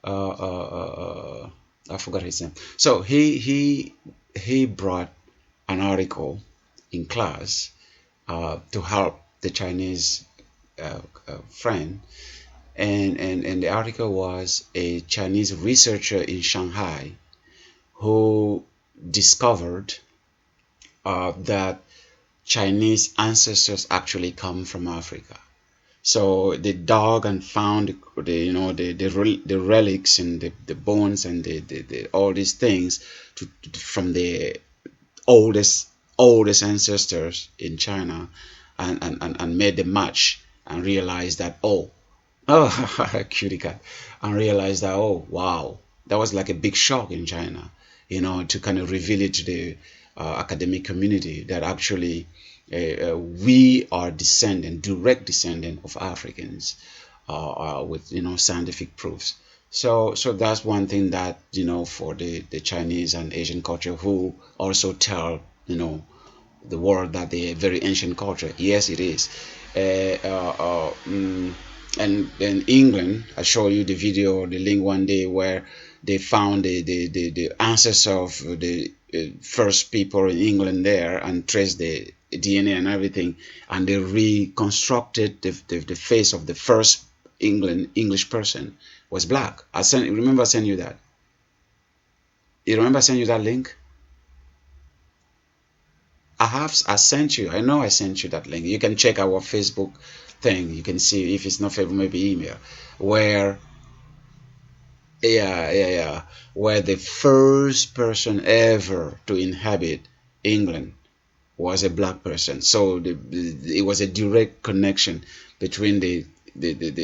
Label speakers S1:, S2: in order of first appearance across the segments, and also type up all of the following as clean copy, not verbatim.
S1: I forgot his name. So he brought an article in class to help the Chinese friend, and the article was a Chinese researcher in Shanghai who discovered that Chinese ancestors actually come from Africa. So they dug and found the relics and the bones and the all these things from the oldest ancestors in China, and made the match and realized that, cutie cat, and realized that, oh wow, that was like a big shock in China, to kind of reveal it to the academic community that actually we are direct descendant of Africans, with scientific proofs. So that's one thing that for the Chinese and Asian culture, who also tell the world that they're a very ancient culture. Yes, it is. And in England, I show you the video or the link one day where they found the ancestors of the first people in England there, and traced the DNA and everything, and they reconstructed the face of the first English person was black. Remember I sent you that. You remember I sent you that link? I sent you. I know I sent you that link. You can check our Facebook thing. You can see, if it's not Facebook, maybe email, where yeah, where the first person ever to inhabit England was a black person. So it was a direct connection between the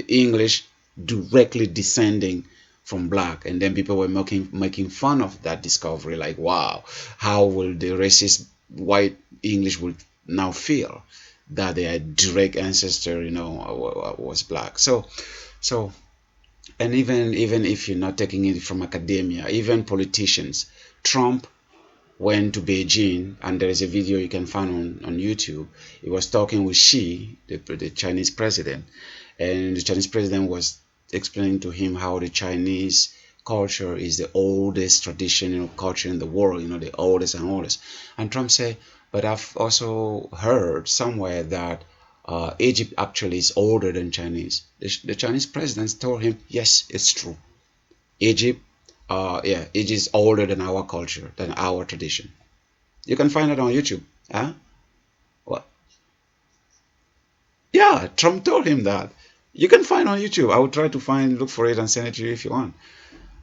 S1: English directly descending from black, and then people were making fun of that discovery, like, wow, how will the racist white English would now feel that their direct ancestor was black. So and even if you're not taking it from academia, even politicians, Trump went to Beijing, and there is a video you can find on YouTube. He was talking with Xi, the Chinese president, and the Chinese president was explaining to him how the Chinese culture is the oldest traditional culture in the world, the oldest and oldest. And Trump said, but I've also heard somewhere that Egypt actually is older than Chinese. The Chinese president told him, yes, it's true. Egypt, it is older than our culture, than our tradition. You can find it on YouTube. Huh? What? Yeah, Trump told him that. You can find on YouTube. I will try to look for it and send it to you if you want.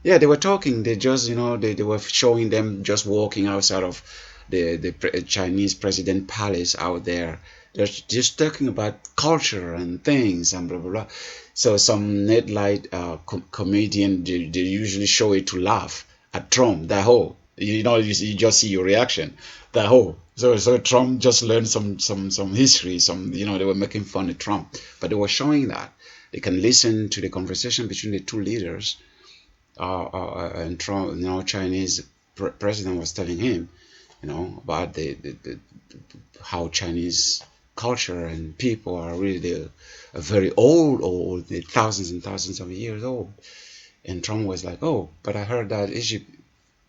S1: Yeah, they were talking. They just, they were showing them just walking outside of the Chinese president palace out there. They're just talking about culture and things and blah blah blah. So some net light comedian, they usually show it to laugh at Trump. That whole, you just see your reaction. That whole. So Trump just learned some history. They were making fun of Trump, but they were showing that they can listen to the conversation between the two leaders. And Trump, Chinese president was telling him, about the how Chinese culture and people are really very old, the thousands and thousands of years old. And Trump was like, oh, but I heard that Egypt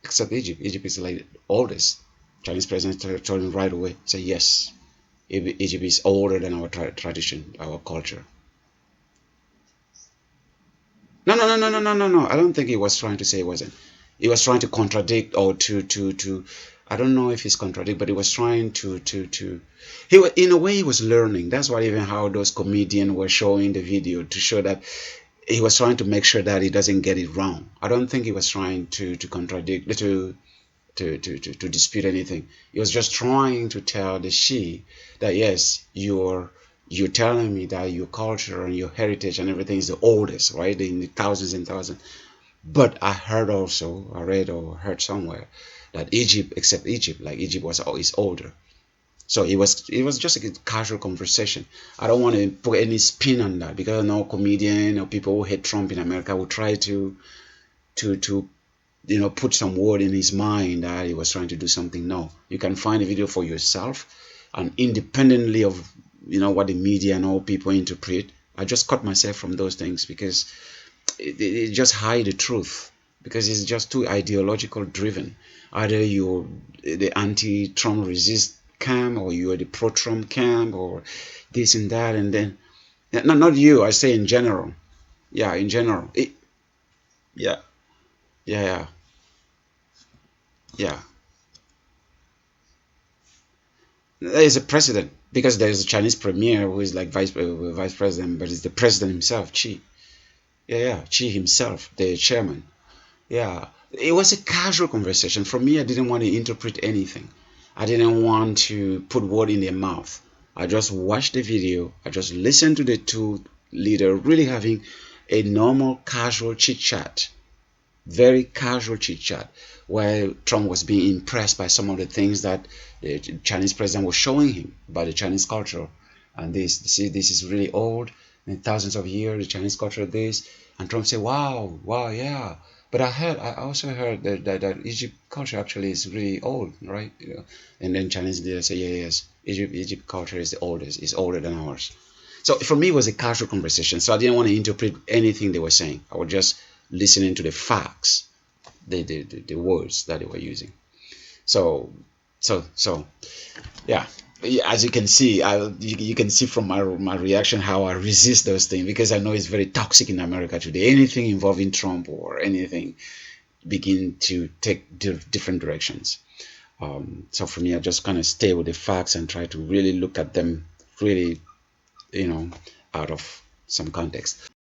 S1: is like the oldest. Chinese president told him right away, say yes, Egypt is older than our tradition, our culture. No. I don't think he was trying to say it wasn't. He was trying to contradict, or to I don't know if he's contradict, but he was trying he was, in a way, he was learning. That's why even how those comedians were showing the video, to show that he was trying to make sure that he doesn't get it wrong. I don't think he was trying to contradict, to dispute anything. He was just trying to tell the Xi that, yes, you're telling me that your culture and your heritage and everything is the oldest, right, in the thousands and thousands. But I read or heard somewhere that except Egypt, like Egypt is older. So it was just a casual conversation. I don't want to put any spin on that, because I know comedian or people who hate Trump in America will try to put some word in his mind that he was trying to do something. No, you can find a video for yourself, and independently of what the media and all people interpret. I just cut myself from those things, because it just hide the truth because it's just too ideological driven. Either you're the anti-Trump resist camp, or you're the pro-Trump camp, or this and that, and then not you. I say in general. Yeah, in general. Yeah, yeah, yeah, yeah. There is a president because there is a Chinese premier who is like vice president, but it's the president himself, Xi. Yeah, yeah, Xi himself, the chairman. Yeah, it was a casual conversation. For me, I didn't want to interpret anything. I didn't want to put word in their mouth. I just watched the video. I just listened to the two leaders really having a normal, casual chit chat, very casual chit chat, while Trump was being impressed by some of the things that the Chinese president was showing him about the Chinese culture. And this, see, this is really old, and thousands of years, the Chinese culture, this. And Trump said, wow, wow, yeah. But I also heard that Egypt culture actually is really old, right? You know, and then Chinese leaders say, yeah, yes, Egypt culture is the oldest, it's older than ours. So for me, it was a casual conversation. So I didn't want to interpret anything they were saying. I was just listening to the facts, the words that they were using. So, so, yeah. As you can see, you can see from my reaction how I resist those things because I know it's very toxic in America today. Anything involving Trump or anything begin to take different directions. So for me, I just kind of stay with the facts and try to really look at them really, you know, out of some context.